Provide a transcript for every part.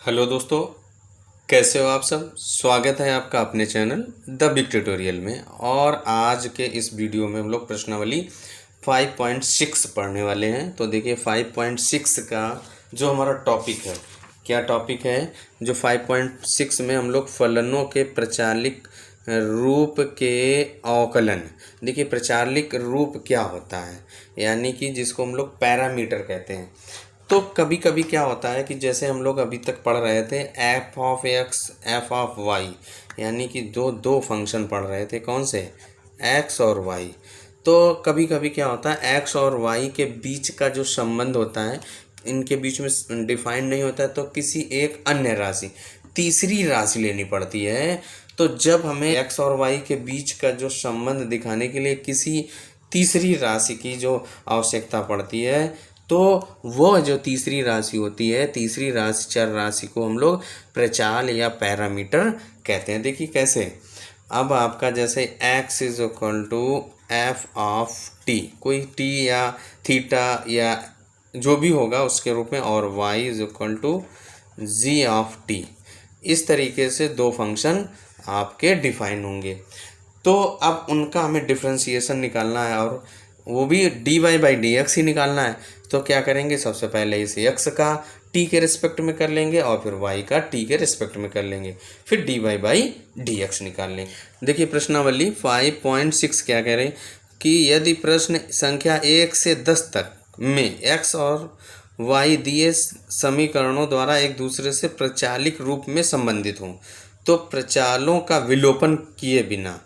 Hello दोस्तों, कैसे हो आप सब। स्वागत है आपका अपने चैनल द बिग ट्यूटोरियल में। और आज के इस वीडियो में हम लोग प्रश्नावली 5.6 पढ़ने वाले हैं। तो देखिए 5.6 का जो हमारा टॉपिक है, क्या टॉपिक है, जो 5.6 में हम लोग फलनों के प्रचालिक रूप के अवकलन। देखिए प्रचालिक रूप क्या होता है, यानी कि जिसको हम लोग पैरामीटर कहते हैं। तो कभी कभी क्या होता है कि जैसे हम लोग अभी तक पढ़ रहे थे f of x f of y, यानी कि दो फंक्शन पढ़ रहे थे, कौन से, एक्स और वाई। तो कभी कभी क्या होता है एक्स और वाई के बीच का जो संबंध होता है, इनके बीच में डिफाइंड नहीं होता है, तो किसी एक अन्य राशि, तीसरी राशि लेनी पड़ती है। तो जब हमें एक्स और वाई के बीच का जो संबंध दिखाने के लिए किसी तीसरी राशि की जो आवश्यकता पड़ती है, तो वो जो तीसरी राशि होती है, तीसरी राशि चर राशि को हम लोग प्रचाल या पैरामीटर कहते हैं। देखिए कैसे, अब आपका जैसे x is equal to f of t, कोई टी या थीटा या जो भी होगा उसके रूप में, और y is equal to g of t. इस तरीके से दो फंक्शन आपके डिफाइन होंगे। तो अब उनका हमें डिफ्रेंसिएशन निकालना है, और वो भी D Y by D X ही निकालना है। तो क्या करेंगे, सबसे पहले इस एक्स का टी के रिस्पेक्ट में कर लेंगे और फिर वाई का टी के रिस्पेक्ट में कर लेंगे, फिर d Y by D x निकाल लेंगे। देखिए प्रश्नावली 5.6 क्या कह रहे हैं कि यदि प्रश्न संख्या 1 से 10 तक में एक्स और वाई दिए समीकरणों द्वारा एक दूसरे से प्रचालिक रूप में संबंधित हों, तो प्रचालों का विलोपन किए बिना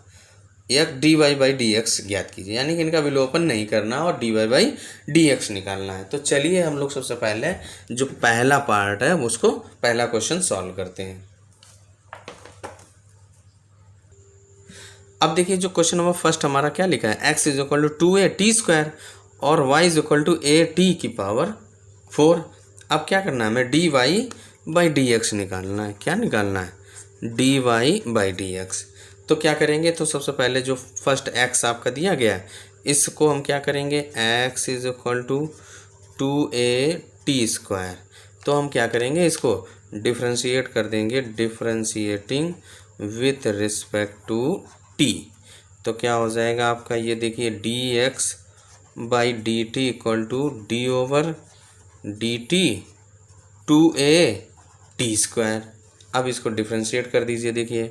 एक d Y by D x ज्ञात कीजिए, यानी कि इनका विलोपन नहीं करना और D Y by D x निकालना है। तो चलिए हम लोग सबसे पहले जो पहला पार्ट है उसको, पहला क्वेश्चन सॉल्व करते हैं। अब देखिए जो क्वेश्चन नंबर फर्स्ट हमारा क्या लिखा है, x is equal to 2a t² और y is equal to a/4। अब क्या करना है, हमें D Y by D x निकालना है। क्या निकालना है, D Y by D x. तो क्या करेंगे, तो सबसे पहले जो फर्स्ट x आपका दिया गया है, इसको हम क्या करेंगे, x is equal to 2a t²। तो हम क्या करेंगे, इसको डिफ्रेंशिएट कर देंगे, differentiating with respect to t. तो क्या हो जाएगा आपका, ये देखिए D x by D T equal to d over d t 2a t²। अब इसको डिफ्रेंशिएट कर दीजिए, देखिए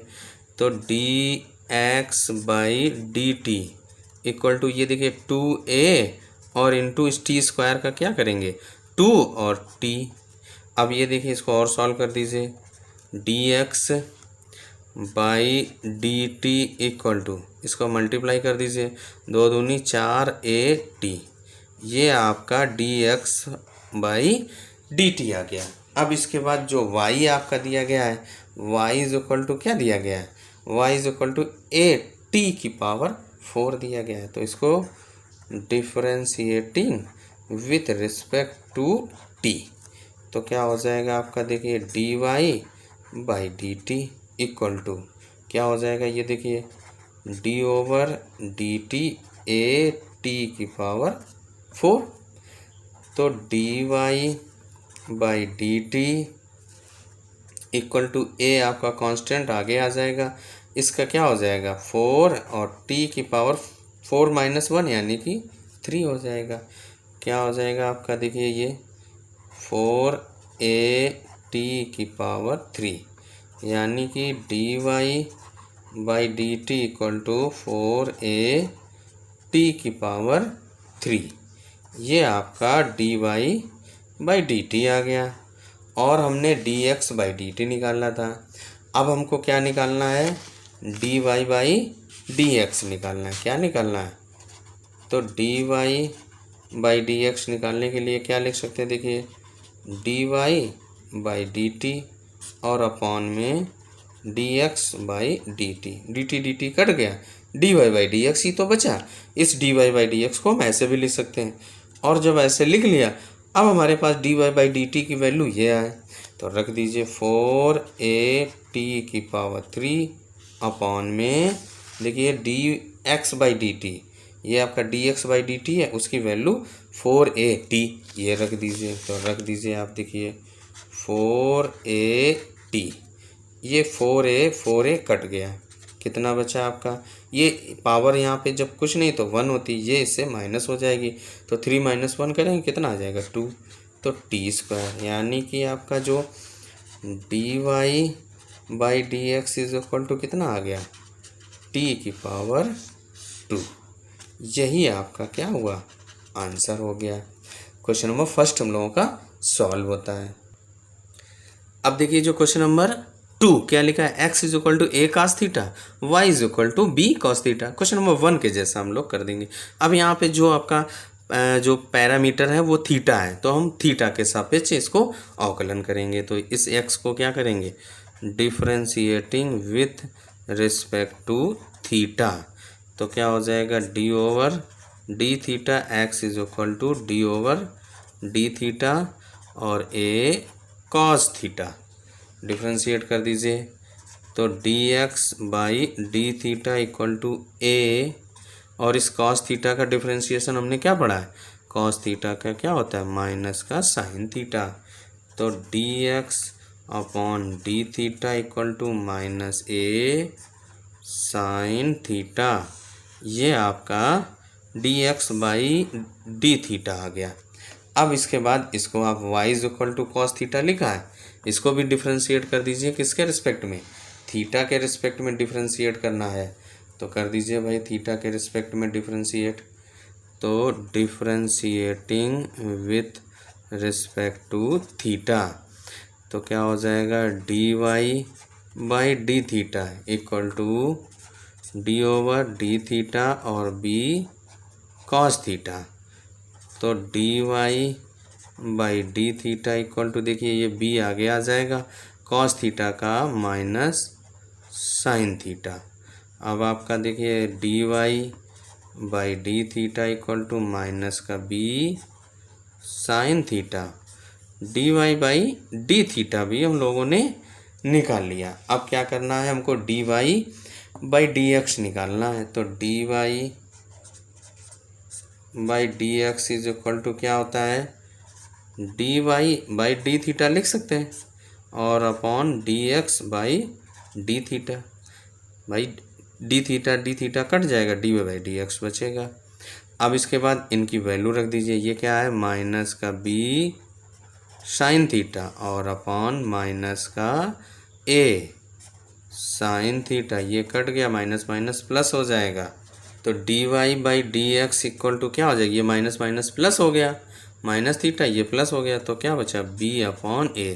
तो d x by D T equal to, ये देखिए 2a और इंटू इस t² का क्या करेंगे, 2 और t। अब ये देखिए इसको और सॉल्व कर दीजिए, D x by D T equal to, इसको मल्टीप्लाई कर दीजिए, 2 दूनी 4a/t। ये आपका D x by D T आ गया। अब इसके बाद जो y आपका दिया गया है, y इज इक्वल टू क्या दिया गया है, y is equal to a/4 दिया गया है। तो इसको differentiating with respect to t, तो क्या हो जाएगा आपका, देखिए D Y by D T equal to क्या हो जाएगा, ये देखिए D over d T a/4। तो D Y by D T equal to A आपका कांस्टेंट आगे आ जाएगा, इसका क्या हो जाएगा 4 और t⁴ -1 यानी कि 3 हो जाएगा। क्या हो जाएगा आपका, देखिए ये 4a/t⁴, यानी कि D Y by D T equal to 4a/t⁴। ये आपका D Y by D T आ गया, और हमने D x by D T निकालना था। अब हमको क्या निकालना है, D Y by D x निकालना है। क्या निकालना है, तो D Y by D x निकालने के लिए क्या लिख सकते हैं, देखिए D Y by D T और अपॉन में D x by D T cut गया, D Y by D X ही तो बचा। इस D Y by D X को हम ऐसे भी लिख सकते हैं, और जब ऐसे लिख लिया, अब हमारे पास D Y by D T की वैल्यू ये आए, तो रख दीजिए 4a/3 अपॉन में, देखिए D x by D T, ये आपका D x by D T है, उसकी वैल्यू 4a/t, ये रख दीजिए। तो रख दीजिए आप, देखिए 4AT। ये 4A कट गया, कितना बचा आपका, ये पावर यहाँ पे जब कुछ नहीं तो 1 होती, ये इससे माइनस हो जाएगी, तो 3 - 1 करेंगे कितना आ जाएगा 2, तो t², यानी कि आपका जो dy/dx इज इक्वल टू कितना आ गया, t⁻²। यही आपका क्या हुआ, आंसर हो गया। क्वेश्चन नंबर फर्स्ट हम लोगों का सॉल्व होता है। अब देखिए जो क्वेश्चन नंबर 2 क्या लिखा है, x is equal to a cos theta, y is equal to b cos theta. Question number 1 के जैसा हम लोग कर देंगे। अब यहाँ पे जो आपका जो पैरामीटर है वो थीटा है, तो हम थीटा के सापेक्ष इसको अवकलन करेंगे। तो इस x को क्या करेंगे, differentiating with respect to theta, तो क्या हो जाएगा d/d theta, x is equal to d/d theta और a cos थीटा। डिफ्रेंशिएट कर दीजिए, तो dx/d theta equal to a, और इस cos थीटा का डिफ्रेंशिएशन हमने क्या पढ़ा है, cos थीटा का क्या होता है, माइनस का sin थीटा, तो dx/d theta equal to -a sin theta. ये आपका dx/d थीटा आ गया। अब इसके बाद इसको आप y is equal to cos theta लिखा है, इसको भी डिफ्रेंशिएट कर दीजिए, किसके रिस्पेक्ट में, थीटा के रिस्पेक्ट में डिफ्रेंशिएट करना है, तो कर दीजिए भाई थीटा के रिस्पेक्ट में डिफ्रेंशिएट। तो differentiating with respect to theta, तो क्या हो जाएगा dy/d theta equal to d/d theta और b cos थीटा। तो dy/d थीटा इक्वल टू, देखिए ये b आगे आ जाएगा, cos थीटा का माइनस sin थीटा। अब आपका देखिए dy/d theta equal to minus का b sin theta. dy/d theta भी हम लोगों ने निकाल लिया। अब क्या करना है, हमको dy/dx निकालना है, तो dy/dx इज इक्वल टू क्या होता है, dy/d थीटा लिख सकते हैं और अपॉन dx/d थीटा, भाई d थीटा कट जाएगा, dy/dx बचेगा। अब इसके बाद इनकी वैल्यू रख दीजिए, ये क्या है, माइनस का b sin थीटा और अपॉन माइनस का a sin थीटा, ये कट गया, माइनस माइनस प्लस हो जाएगा, तो dy/dx इक्वल टू क्या हो जाएगी, ये माइनस माइनस प्लस हो गया, माइनस थीटा ये प्लस हो गया, तो क्या बचा b/a।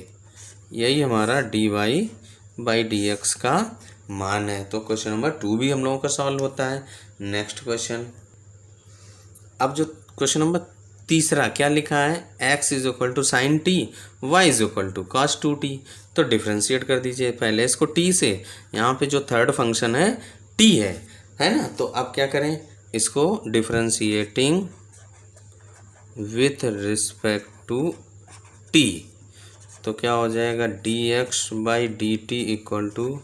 यही हमारा dy/dx का मान है। तो क्वेश्चन नंबर 2 भी हम लोगों का सॉल्व होता है। नेक्स्ट क्वेश्चन, अब जो क्वेश्चन नंबर तीसरा क्या लिखा है, x is equal to sine t, y is equal to cos 2t, तो डिफ्रेंशिएट कर दीजिए पहले इसको t से, यहाँ पे जो थर्ड फंक्शन है t है ना, तो अब क्या करें, इसको differentiating with respect to t, तो क्या हो जाएगा dx/dt equal to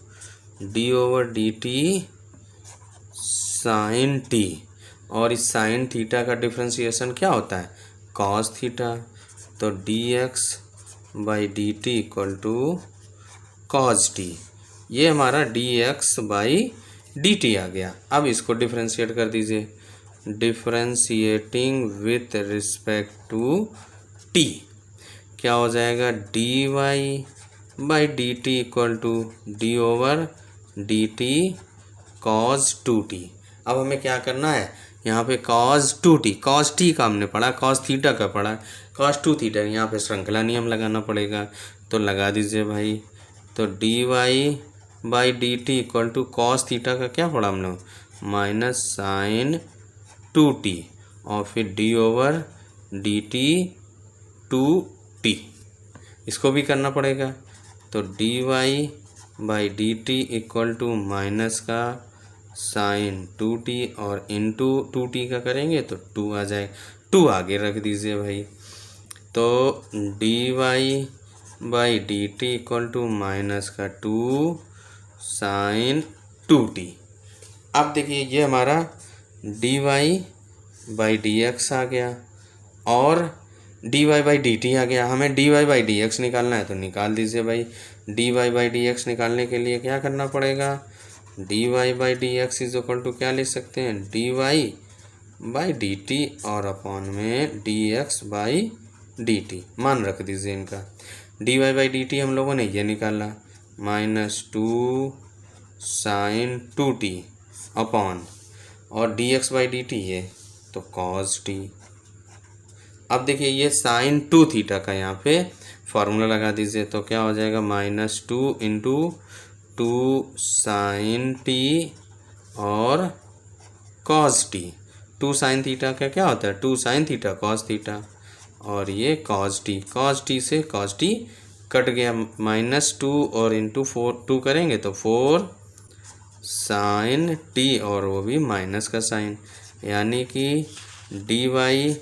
d/dt sign t, और इस साइन थीटा का डिफ्रेंशिएशन क्या होता है, cos थीटा, तो dx/dt equal to cos t, ये हमारा dx/dt आ गया। अब इसको डिफ्रेंशिएट कर दीजिए, differentiating with respect to t, क्या हो जाएगा dy/dt equal to d/dt cos 2t। अब हमें क्या करना है, यहाँ पे cos 2t, cos t का हमने पढ़ा, cos थीटा का पढ़ा, cos 2 थीटा, यहाँ पे श्रृंखला नियम लगाना पड़ेगा, तो लगा दीजिए भाई। तो dy/dt equal to cos theta का क्या पढ़ा हमने, माइनस साइन 2t, और फिर d/dt 2t, इसको भी करना पड़ेगा, तो dy/dt इक्वल टू माइनस का साइन 2t और इंटू 2t का करेंगे तो 2 आ जाए, 2 आगे रख दीजिए भाई, तो dy/dt इक्वल टू माइनस का 2 साइन 2t। अब देखिए ये हमारा dy/dx आ गया, और D Y by D T आ गया, हमें D Y by D x निकालना है तो निकाल दीजिए भाई। D Y by D x निकालने के लिए क्या करना पड़ेगा, D Y by D X is equal to क्या लिख सकते हैं, D Y by D T और अपॉन में D x by D T, मान रख दीजिए इनका। D Y by D T हम लोगों ने ये निकाला -2 साइन 2t अपॉन और d x by D T ये तो कॉस टी। अब देखिए ये साइन 2 थीटा का यहाँ पे फॉर्मूला लगा दीजिए तो क्या हो जाएगा -2 इंटू 2 साइन टी और कॉस टी। 2 साइन थीटा का क्या होता है, 2 साइन थीटा कॉस थीटा और ये कॉस टी से कॉस टी कट गया, -2 और इंटू 2 करेंगे तो 4 साइन टी और वो भी माइनस का साइन, यानी कि D Y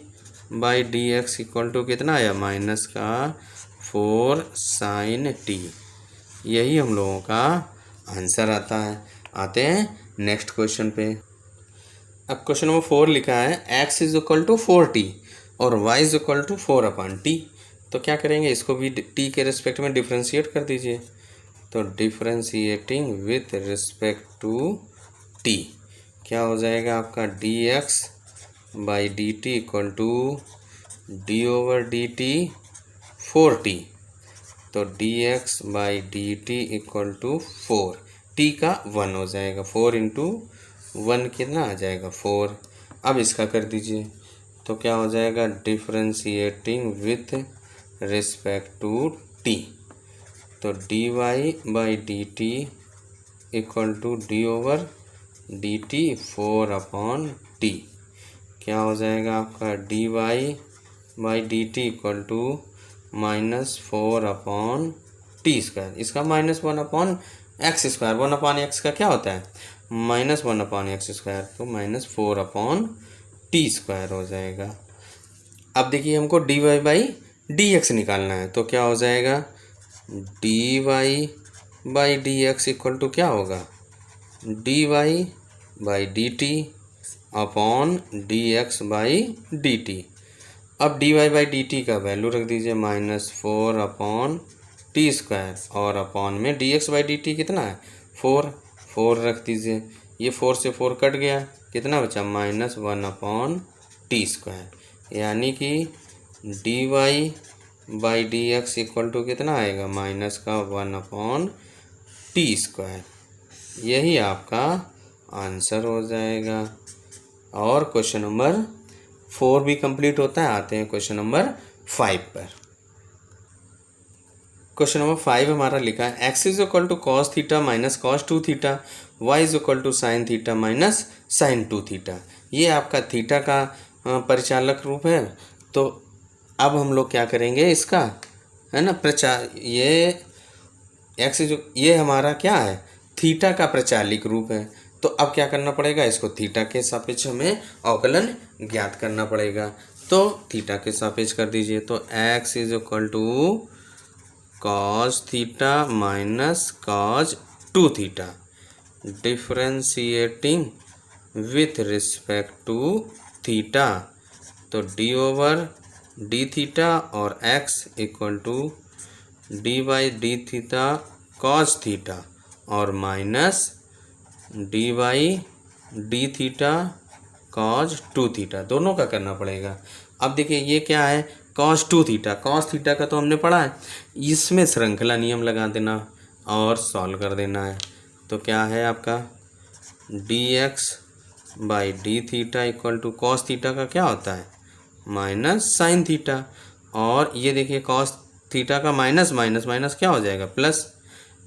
by D x equal to कितना आया, माइनस का 4 साइन टी। यही हम लोगों का आंसर आता है। आते हैं नेक्स्ट क्वेश्चन पे। अब क्वेश्चन नंबर 4 लिखा है x is equal to 4t और y is equal to 4/t। तो क्या करेंगे, इसको भी t के रिस्पेक्ट में डिफ्रेंशिएट कर दीजिए। तो differentiating with respect to t क्या हो जाएगा आपका, dx by D T equal to d over d t 4t। तो dx by D T equal to 4, t का 1 हो जाएगा, 4 इंटू 1 कितना आ जाएगा 4। अब इसका कर दीजिए तो क्या हो जाएगा, differentiating with respect to t। तो D Y by D T equal to d over d t 4/t क्या हो जाएगा आपका, D Y by D T equal to -4/t²। इसका -1/x², 1/x का क्या होता है -1/x², तो -4/t² हो जाएगा। अब देखिए हमको D Y by D x निकालना है तो क्या हो जाएगा, D Y by D x equal to क्या होगा, D Y by D T upon D x by D T. अब D Y by D T का वैल्यू रख दीजिए -4/t² और अपॉन में D x by D T कितना है 4 रख दीजिए। ये 4 से 4 कट गया, कितना बचा -1/t², यानी कि D Y by D x equal to कितना आएगा -1/t²। यही आपका आंसर हो जाएगा। और क्वेश्चन नंबर 4 भी कंप्लीट होता है। आते हैं क्वेश्चन नंबर 5 पर। क्वेश्चन नंबर 5 हमारा लिखा है x is equal to cos theta minus cos 2 theta, y is equal to sine theta minus sine 2 theta. ये आपका थीटा का परिचालक रूप है। तो अब हम लोग क्या करेंगे, इसका है ना ये ये हमारा क्या है, थीटा का प्रचालिक रूप है। तो अब क्या करना पड़ेगा, इसको थीटा के सापेक्ष हमें अवकलन ज्ञात करना पड़ेगा। तो थीटा के सापेक्ष कर दीजिए तो x is equal to cos theta minus cos 2 theta, differentiating with respect to theta. तो डी ओवर डी थीटा और x equal to D by D theta cos theta और minus D by D theta cos 2 theta, दोनों का करना पड़ेगा। अब देखिए ये क्या है, कॉस 2 थीटा, कॉस थीटा का तो हमने पढ़ा है, इसमें श्रृंखला नियम लगा देना और सॉल्व कर देना है। तो क्या है आपका D x by D theta equal to cos theta का क्या होता है माइनस साइन थीटा, और ये देखिए कॉस थीटा का माइनस माइनस माइनस क्या हो जाएगा प्लस,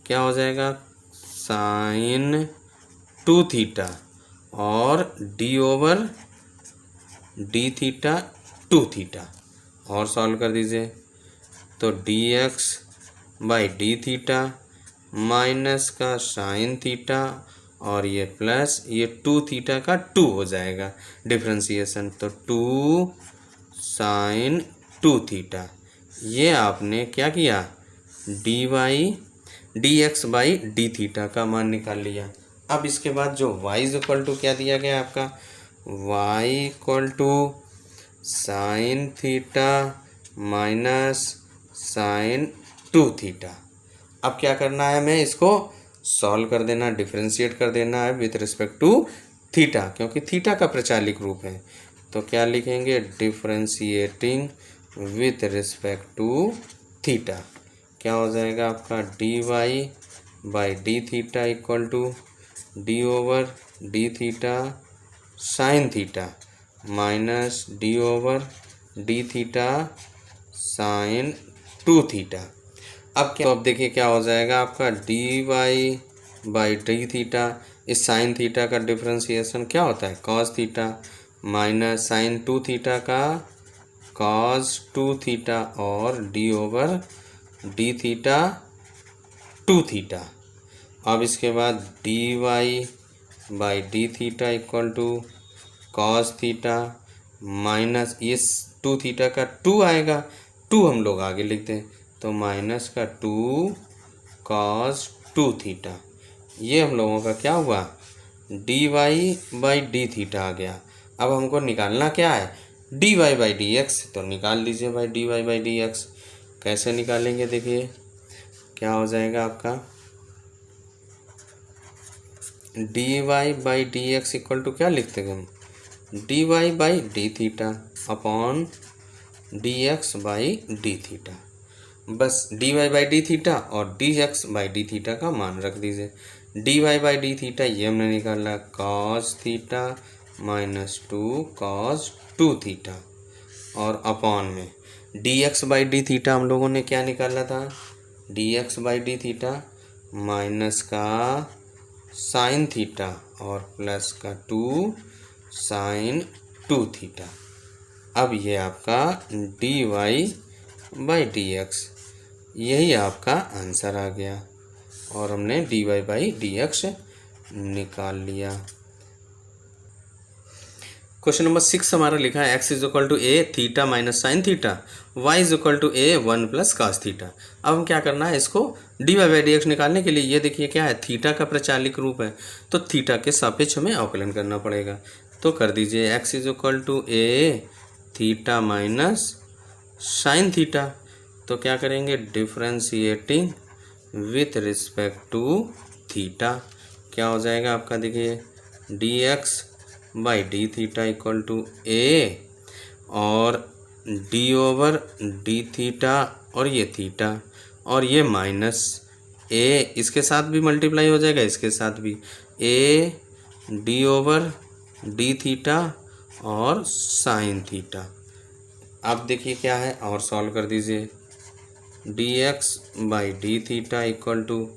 क्या हो जाएगा साइन 2 थीटा और d over D theta 2 theta और सॉल्व कर दीजिए। तो d x by D theta minus का साइन थीटा और ये प्लस ये 2 थीटा का 2 हो जाएगा डिफ्रेंशिएशन, तो 2 साइन 2 थीटा। ये आपने क्या किया, d y d x by D theta का मान निकाल लिया। अब इसके बाद जो y इज इक्वल टू क्या दिया गया आपका, y equal to sine theta minus sine 2 theta. अब क्या करना है, हमें इसको सॉल्व कर देना, डिफरेंशिएट कर देना है विथ रिस्पेक्ट टू थीटा, क्योंकि थीटा का प्रचालिक रूप है। तो क्या लिखेंगे, differentiating with respect to theta. क्या हो जाएगा आपका, D Y by D theta equal to d over D theta sine theta minus d over D theta sine 2 theta. अब क्या, तो अब देखिए क्या हो जाएगा आपका, D Y by D theta, इस साइन थीटा का डिफरेंशिएशन क्या होता है, cos theta minus sine 2 theta का कॉस 2 थीटा और d over D theta 2 theta. अब इसके बाद d Y by D theta equal to cos theta minus इस 2 थीटा का 2 आएगा, 2 हम लोग आगे लिखते हैं, तो माइनस का 2 कॉस 2 थीटा। ये हम लोगों का क्या हुआ, d Y by D theta आ गया। अब हमको निकालना क्या है, D Y by D x, तो निकाल लीजिए भाई D Y by D x. कैसे निकालेंगे, देखिए क्या हो जाएगा आपका, D Y by D x equal to क्या लिखते हैं हम, d Y by D theta upon D x by D theta. बस d Y by D theta और d x by D theta का मान रख दीजिए। D Y by D theta ये हमने निकाला cos theta minus 2 cos 2 theta, और अपॉन में D x by D theta हम लोगों ने क्या निकाला था, d x by D theta minus का साइन थीटा और प्लस का 2 साइन 2 थीटा। अब ये आपका D Y by D x, यही आपका आंसर आ गया, और हमने d Y by D x निकाल लिया। क्वेश्चन नंबर 6 हमारा लिखा है x is equal to a theta minus sine theta, y is equal to a 1 plus cos theta. अब हम क्या करना है, इसको d Y by D x निकालने के लिए, ये देखिए क्या है, थीटा का प्रचालिक रूप है, तो थीटा के सापेक्ष हमें अवकलन करना पड़ेगा। तो कर दीजिए x is equal to a theta minus sine theta, तो क्या करेंगे, differentiating with respect to theta. क्या हो जाएगा आपका, देखिए D x by D theta equal to a और डी ओवर डी थीटा और ये थीटा और ये माइनस ए, इसके साथ भी मल्टीप्लाई हो जाएगा, इसके साथ भी a d over D theta और साइन थीटा। अब देखिए क्या है, और सॉल्व कर दीजिए, D x by D theta equal to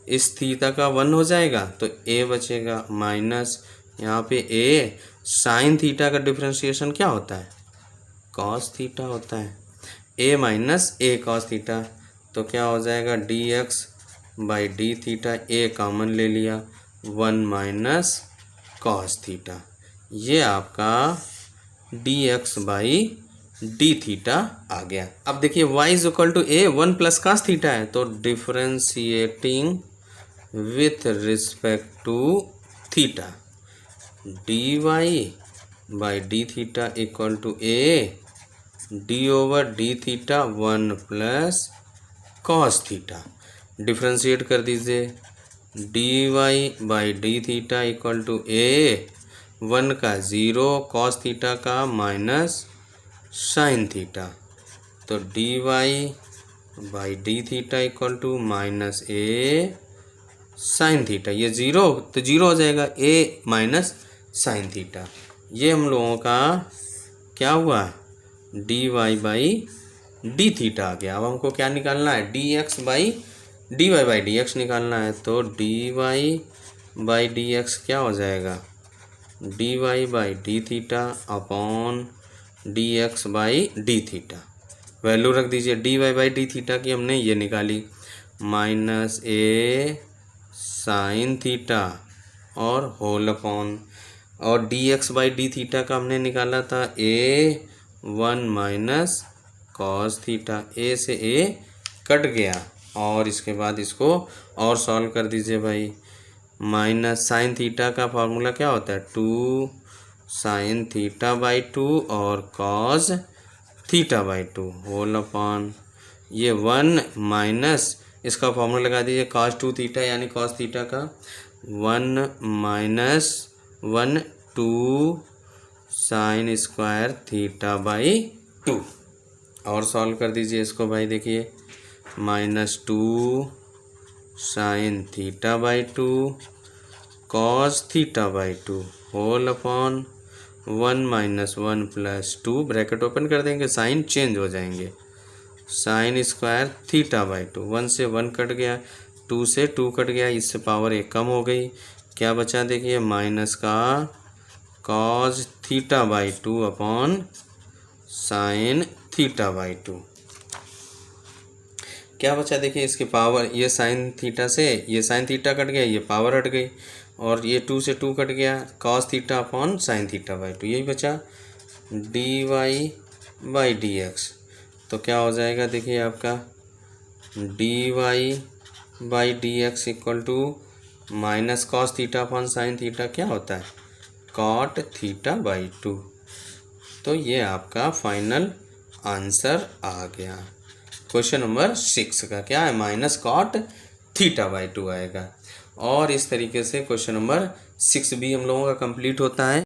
इस थीटा का 1 हो जाएगा तो ए बचेगा माइनस यहाँ पे ए साइन थीटा का डिफरेंशिएशन क्या होता है, कॉस थीटा होता है, a minus a cos theta, तो क्या हो जाएगा d x by D theta, a common ले लिया 1 माइनस कॉस थीटा, ये आपका D x by D theta आ गया। अब देखिए y is equal to a 1 plus cos theta है, तो differentiating with respect to theta, d Y by D theta equal to a d over D theta 1 plus cos theta. Differentiate कर दीजिए, d Y by D theta equal to a 1 का 0 cos theta का minus sine theta, तो D Y by D theta equal to minus a sine theta, ये 0 तो 0 हो जाएगा, ए minus sine theta. ये हम लोगों का क्या हुआ, d Y by D theta आ गया। अब हमको क्या निकालना है, d x by d Y by D x निकालना है, तो D Y by D x क्या हो जाएगा, D Y by D theta upon D x by D theta. Value रख दीजिए, d Y by D theta की हमने ये निकाली माइनस ए साइन थीटा और होल अपॉन, और d x by D theta का हमने निकाला था ए 1 माइनस कॉस थीटा, ए से ए कट गया, और इसके बाद इसको और सॉल्व कर दीजिए भाई, माइनस साइन थीटा का फॉर्मूला क्या होता है 2 साइन थीटा बाई 2 और cos theta by 2 whole upon ये 1 माइनस इसका फॉर्मूला लगा दीजिए cos 2 थीटा यानी cos थीटा का 1 minus 1 2 sine square theta by 2। और सॉल्व कर दीजिए इसको भाई, देखिए -2 sine theta by 2 cos theta by 2 whole upon 1 minus 1 plus 2 bracket open कर देंगे, साइन चेंज हो जाएंगे, साइन स्क्वायर थीटा बाई 2। 1 से 1 कट गया, 2 से 2 कट गया, इससे पावर 1 कम हो गई, क्या बचा देखिए माइनस का cos theta by 2 upon sine theta by 2। क्या बचा देखिए इसकी पावर, ये साइन थीटा से ये साइन थीटा कट गया, ये पावर हट गई, और ये 2 से 2 कट गया, cos theta upon sine theta by 2, यही बचा d Y by D x. तो क्या हो जाएगा देखिए आपका D Y by D x equal to minus cos theta upon sine theta क्या होता है कॉट थीटा बाई 2। तो ये आपका फाइनल आंसर आ गया। क्वेश्चन नंबर 6 का क्या है माइनस कॉट थीटा बाई 2 आएगा। और इस तरीके से क्वेश्चन नंबर 6 भी हम लोगों का कंप्लीट होता है।